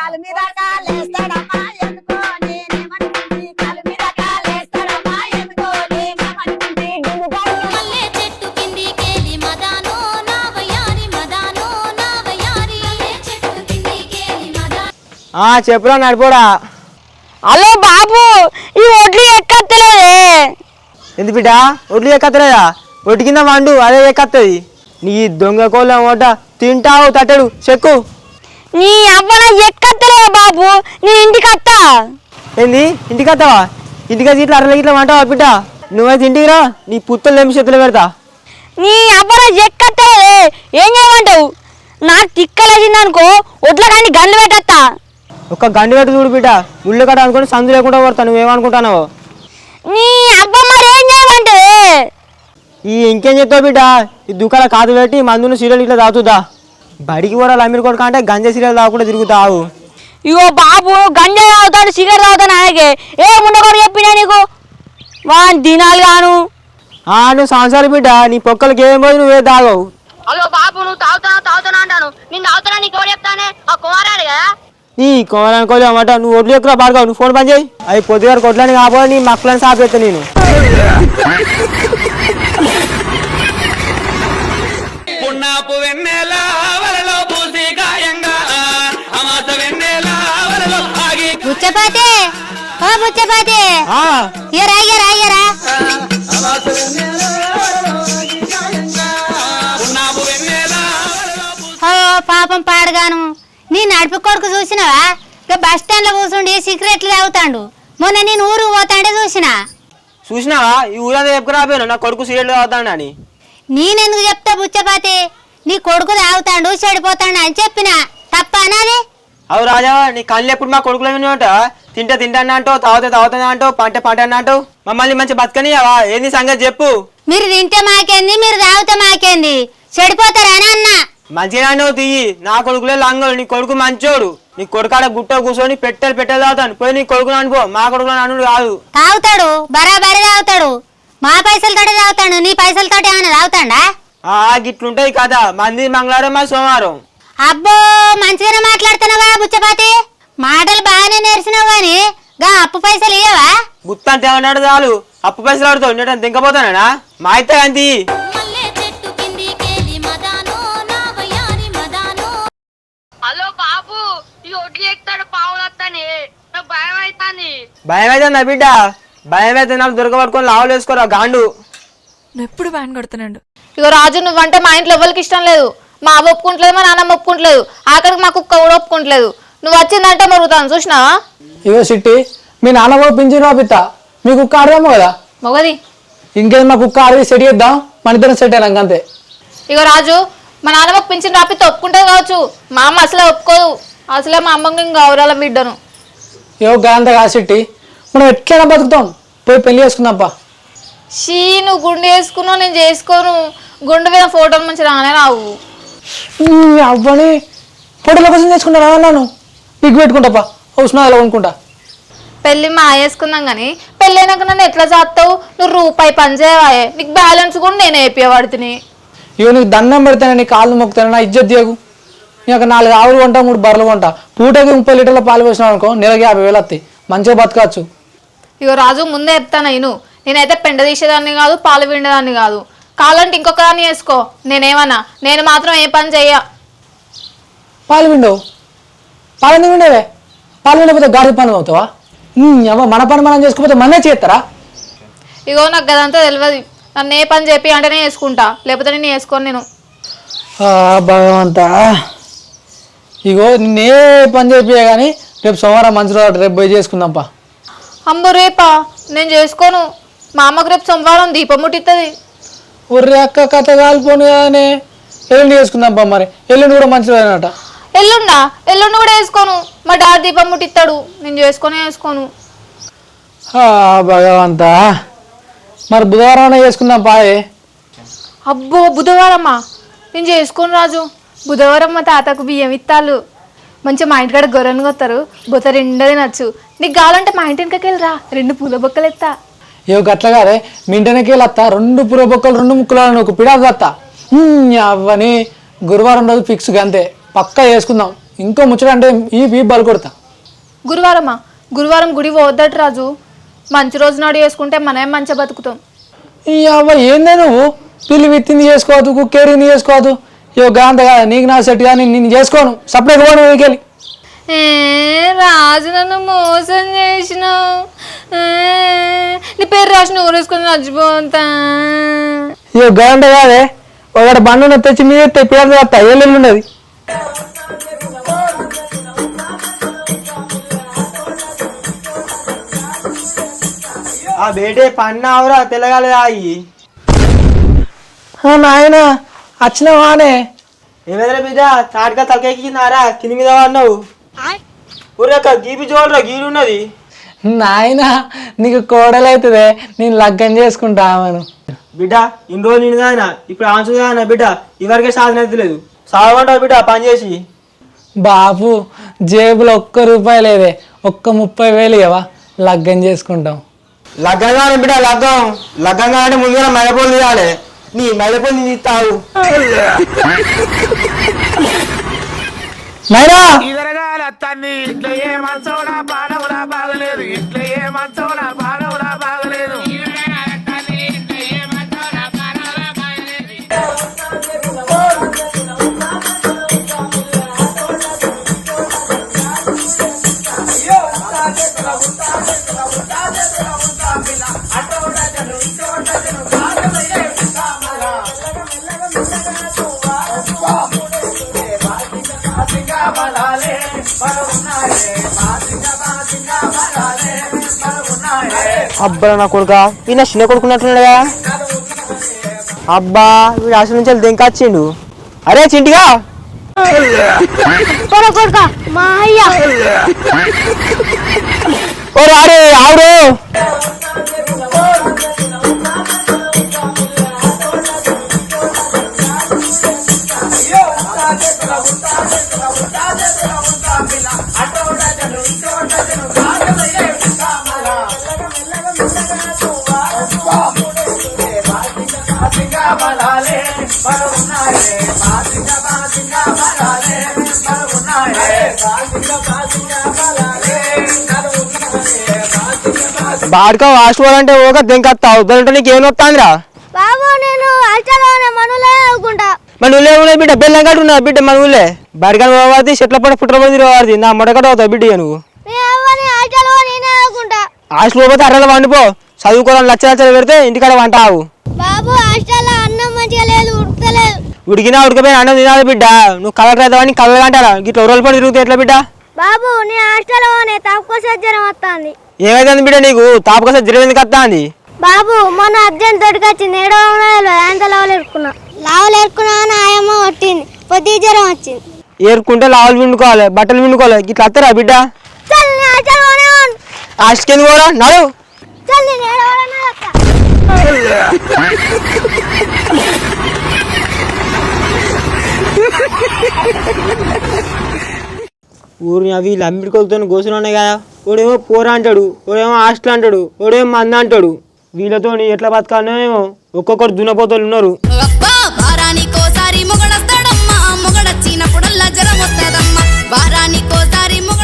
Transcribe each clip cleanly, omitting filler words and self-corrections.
కాలు మీద కాలేస్తాడమ్మా ఎందుకో నేనేమనుకుంటే కాలు మీద కాలేస్తాడమ్మా ఎందుకో నేనేమనుకుంటే మల్లె చెట్టు కిందికేలి మదానో నా వయ్యారి మదానో నా వయ్యారి మల్లె చెట్టు కిందికేలి మదానో చెప్పురా నడిపోడా. హలో బాబు, ఈ ఒడ్లు ఎక్కత్తలేదే. ఎందుకు బిడ్డ ఒడ్లు ఎక్కత్తలేదా? ఒడ్డు కింద వండు అదే ఎక్కత్తది. నీ దొంగ కోళ్ళ ఓట తింటావు తట్టడు చెక్కు. నీ అవ్వన ఎక్కత్తలే బాబు, నీ ఇంటికి అత్తా. ఏంది ఇంటికి వస్తావా? ఇంటికి వచ్చి ఇట్లా అరలకి ఇట్లా వంటావా బిడ్డ? నువ్వైతే ఇంటికి రా, నీ పుత్తలు ఏమి చేతులు పెడతా. నీ అవ్వన ఎక్కత్తలేదే, ఏం చేయమంటావు? నాకు తిక్కలేసిందనుకో ఒడ్ల కానీ గన్ను పెట్టత్తా. ఒక గండి పెట్టి చూడు బిడ్డ, ముళ్ళు కట్ట అనుకుని సందు లేకుండా పడతా. నువ్వేమనుకుంటున్నావు? నీ అవ్వ మరి ఏం చేయమంటావే? ఇంకేం చెప్తావు బిడ్డ? ఈ దుకాణం కాదు పెట్టి మందును సీరియల్ ఇట్లా తాగుతుందా? బడికి కూడా అమీర్ కొడుకు అంటే గంజా సీరియల్ తాగకుండా తిరుగుతావు. ఇగో బాబు, గంజా తాగుతాడు, సిగరెట్ తాగుతాను. అలాగే ఏ ముండకూడదు చెప్పినా నీకు వాన్ దినాలు గాను. నువ్వు సంవత్సరాలు బిడ్డ, నీ పొక్కలకి ఏం పోయి నువ్వే తాగవు. హలో బాబు, నువ్వు తాగుతానా అంటాను. నేను తాగుతానా నీకు ఎవరు చెప్తానే? ఆ కుమారాడు కదా. నీ కోవాలనుకోలే అన్నమాట. నువ్వు ఒడ్లు ఎక్కువ పాడుకోవు. నువ్వు ఫోన్ పని చేయి. అవి పొద్దుగారు కొట్లని కాకపోతే నీ మక్కలని సాపేస్తా నేను. బుచ్చపాతే ఓ బుచ్చపాతే ఎరా ఎరా ఎరా పాపం పాడగాను. నీ నడుపు కొడుకు చూసినావా? బస్ స్టాండ్ లో కూర్చుండి సిగరెట్లు తాగుతాడు. మొన్న నేను ఊరుకు పోతాంటే చూసినావా? ఈ ఊరంతా చెప్పుకురాపోయాను నా కొడుకు సీరియల్ తాగుతాడు అని. నేనెందుకు చెప్తా బుచ్చపాతే? నీ కొడుకు తాగుతాడు చెడిపోతాడు అని చెప్పిన తప్ప అనాది? అవు రాజా, నీ కళ్ళు ఎప్పుడు మా కొడుకులో వినట? తింటే తింటాను అంటావు, తాగుతా అంటావు, పంట అంటావు. మమ్మల్ని మంచి బతకనియావా? ఏంది సంగతి చెప్పు. మీరు తింటే మాకేంది, మీరు తాగితే మాకేంది? చెడిపోతారని అన్నా. మంచిగా నువ్వు తీయి. నా కొడుకులే లంగోడు, నీ కొడుకు మంచోడు. నీ కొడుకాడ గుట్ట కూర్చొని పెట్టెలు తాగుతాను. పోయి నీ కొడుకుని అనుకో, మా కొడుకుని అనుడు కాదు. తాగుతాడు, బరాబరి తాగుతాడు. మా పైసలతోటే తాగుతాడు, నీ పైసలతోటి ఏమైనా తాగుతాడా? గిట్లుంటాయి కదా, మంది మంగళవారం మా సోమవారం. అబ్బో, మంచిగానే మాట్లాడుతున్నావా బుచ్చపాతి? మాటలు బాగానే నేర్చినావు గాని గా అప్పు పైసలు ఇయ్యవా? గుత్తంత ఏమన్నాడు చాలు, అప్పు పైసలు ఆడుతావు. నేను దింకపోతానా? మా అయితే అంతి. మల్లె చెట్టు కిందికేలి మదానో నా వయ్యారి మదానో. హలో బాబు, ఈ ఒడ్లు ఎక్కుతాడు పావులత్తని, నాకు భయం అవుతాంది. భయం అయితే నా బిడ్డ, భయం అయితే నాకు దొరకబట్టుకొని లావులు వేసుకోరా గాండు. నువ్వు ఎప్పుడు బ్యాన్ కొడుతున్నాడు. ఇగో రాజు, నువ్వంటే మా ఇంట్లో ఎవరికి ఇష్టం లేదు. మా అవ్వ ఒప్పుకుంటలేదు, మా నాన్నమ్మ ఒప్పుకుంటలేదు, ఆఖరికి మా కుక్క కూడా ఒప్పుకుంటలేదు. నువ్వు వచ్చిందంటే మరుగుతాను చూసినావా? ఇగో సిట్టి, మీ నాన్న కూడా పింఛన్ రాపిస్తా. మీ కుక్క ఆడదాము కదా మొగది. ఇంకేది మా కుక్క ఆడి సెట్ చేద్దాం, మన ఇద్దరం సెట్ అయినాక అంతే. ఇగో రాజు, మా నాన్నమ్మకు పింఛన్ రాపిస్తే ఒప్పుకుంటుంది కావచ్చు, మా అమ్మ అసలే ఒప్పుకోదు. అసలే మా అమ్మకి ఇంకా గౌరవాల బిడ్డను. ఏవో గాంత కాదు సిట్టి, మనం ఎట్లైనా బతుకుతాం. పోయి పెళ్లి చేసుకుందాంపా. షీ, నువ్వు గుండు వేసుకున్నావు, నేను చేసుకోను. గుండు మీద ఫోటోలు మంచి రానే రావు. అవ్వని ఫోటోల కోసం చేసుకుంటా రాను, పిక్ పెట్టుకుంటాపా. ఉష్ణాలు కొనుక్కుంటా. పెళ్ళి మా వేసుకుందాం కానీ పెళ్ళైనాక నన్ను ఎట్లా చేస్తావు? నువ్వు రూపాయి పని చేయవాయే, నీకు బ్యాలెన్స్ కూడా నేను వేపియబడుతుని. ఇగో నీకు దండం పెడతాను, నీ కాళ్ళు మొక్కుతాను, నా ఇజ్జత్ దియకు. నీకు 4 ఆవులు కొంటా, 3 బర్రెలు కొంటా. పూటకి 30 లీటర్ల పాలు పోసినావు అనుకో, నెలకి 50,000 వస్తాయి. మంచిగా బతకచ్చు. ఇగో రాజు, ముందే చెప్తాను నేనైతే పెండ తీసేదాన్ని కాదు, పాలు పిండేదాన్ని కాదు. కావాలంటే ఇంకొక దాన్ని వేసుకో, నేనేమన్నా. నేను మాత్రం ఏ పని చెయ్య. పాలు పిండవు? పాలు ఎందుకు పిండేవే? పాలు పిండకపోతే గాడి పని అవుతావా? మన పని మనం చేసుకోకపోతే మనే చేస్తారా? ఇగో నాకు గదంతా తెలియదు. నన్ను ఏ పని చెప్పి అంటేనే వేసుకుంటా, లేకపోతే నేను వేసుకోను. నేను భగవంతా, ఇగో నిన్నే పని చెప్పియా కానీ రేపు సోమవారం మంచి రోజు, రేపు పోయి చేసుకుందాంపా. అమ్మో, రేపా? నేను చేసుకోను. మా అమ్మకు రేపు సోమవారం దీపం ముట్టిస్తుంది. ఒర్రే అక్క, కథ కాలిపోను కదనే. ఎల్లుండి చేసుకుందాంపా. మరి ఎల్లుండి కూడా మంచి రోజునట. ఎల్లుండి కూడా వేసుకోను. మా డాడీ దీపం ముట్టిస్తాడు, నేను చేసుకోను. భగవంతా, మరి బుధవారం చేసుకుందాం పాయే. అబ్బో, బుధవారమ్మా? నేను చేసుకోను రాజు. బుధవారం మా తాతకు బియ్యం ఇత్తాలు. మంచిగా మా ఇంటికాడ గొర్రెను కొత్తారు, బొత్త 2 తినచ్చు. నీకు కావాలంటే మా ఇంటి వెనకకి వెళ్ళరా, 2 పూల బొక్కలు ఎత్తా. ఏవో గట్లగారే, మీ ఇంటికి వెళ్ళత్తా. 2 పూల బొక్కలు, 2 ముక్కలు, ఒక పిడాకు వస్తా. అవ్వని గురువారం రోజు ఫిక్స్ అంతే, పక్కా చేసుకుందాం. ఇంకో ముచ్చట అంటే ఈ బలు కొడతా. గురువారమ్మా, గురువారం గుడి పోవద్దట రాజు. మంచి రోజు నాడు చేసుకుంటే మనమే మంచిగా బతుకుతాం. ఈ అవ్వ ఏందే నువ్వు పిల్లి విత్తింది చేసుకోవద్దు, కుక్కేరింది చేసుకోవద్దు. ఇవో గాంత కాదు నీకు నా సెట్ కానీ నేను చేసుకోను. సపరేట్ పోను వీకెళ్ళి. రాజు నన్ను మోసం చేసినావు. నీ పేరు రాసి ఊరేసుకొని చచ్చిపోతా. ఇవో గాంత కాదే ఒకటి బండు తెచ్చి మీద పేరు వస్తా ఏళ్ళు ఉన్నది. ఆ బేటే పన్న ఆవురా తెల్లగాలి ఆగి నాయన వచ్చినవానే ఏమైనా బిడ్డ చాటుగా తలకెక్కిందారా కింది మీద వాడినావు ఊరక గీపి చూడరా గీరు ఉన్నది. నాయన నీకు కోడలైతుందే నేను లగ్గం చేసుకుంటా ఆమెను. బిడ్డ ఇన్ని రోజులు నేను కాదనా ఇప్పుడు ఆన్సర్ కాదనా బిడ్డ ఇవరకే సాధన అయితే లేదు. సాగమంటావు బిడ్డ పని చేసి. బాబు జేబులో ఒక్క రూపాయి లేదే, ఒక్క 30,000 ఇవ్వవా లగ్గం చేసుకుంటాం. లగ్గం కానీ బిడ్డ లగ్గం లగ్గం కానీ ముందుగా మైలపూలు తీయాలి. నీ మైలపూలు నీ తీస్తావు నాయనా అబ్బా నా కొడుక ఈయన చిన్న కొడుకున్నట్టున్నాడుగా. అబ్బా వీడు అసలు నుంచి దెంకొచ్చిండు. అరే చింటిగా కొడుక మా అయ్యా ఓ రాడే ఆవుడు. బాడుకో వాసుకోవాలంటే ఓక దెంకొస్తావు దొరంటే నీకు ఏం వస్తాందిరా. బాబు నేను అల్చలోనే మనులే అనుకుంటా. మన ఊళ్ళో ఉన్నది బిడ్డ బెల్లం కట్టు ఉన్నది బిడ్డ మన ఊళ్ళే బరికని పోవాది చెట్ల పడి పుట్ల పడి తిరగవాది నా మొడకట్టు అవుతావు బిడ్డ నువ్వు. హాస్టల్ పోతే అర్రలు వండిపో చదువుకోవాలని లచ్చలు పెడితే ఇంటికాడ వంట ఆవు. బాబు హాస్టల్లో అన్నం మంచిగా లేదు, ఉడకలేదు. ఉడికినా ఉడికిపోయిన అన్నం తినాలి బిడ్డ. నువ్వు కలర్ అవుతావని కలర్ అంటారా ఇట్లా రోజులు పడి తిరుగుతాయి ఎట్లా బిడ్డ. బాబు నీ హాస్టల్లోనే తాపకోస జ్వరం వస్తుంది. ఏమైతుంది బిడ్డ నీకు తాపకోస జ్వరం ఎందుకు వస్తుంది? బాబు మొన్న అర్జెంట్ తోటికొచ్చింది. ఏడో ఎంత లావులేరుకున్నా అని ఆయమ్మ కొట్టింది. పొద్దు జ్వరం వచ్చింది. ఏరుకుంటే లావులు విండుకోవాలి బట్టలు విండుకోవాలి ఇట్లా వస్తారా బిడ్డ. హాస్టల్కి పోరా నడు. ఊరిని అవి లంబిడికొలతో గోసులు ఉన్నాయి కదా. వాడేమో పోరా అంటాడు, వాడేమో హాస్టల్ అంటాడు, వాడేమో మంద అంటాడు. వీళ్ళతో ఎట్లా బతకాలనో ఏమో ఒక్కొక్కరు దున్నపోతలు ఉన్నారు.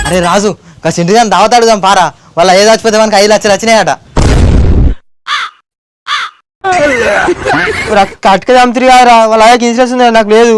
అరే రాజు కాస్త ఇంటికి దావతాడుదాం పారా. వాళ్ళ ఏ చచ్చిపోతే మనకి 5 లక్షలు వచ్చినాయట. కట్టుక చంపుతారు కాదురా వాళ్ళ అయ్యాకి ఇన్సూరెన్స్ ఉంది నాకు లేదు.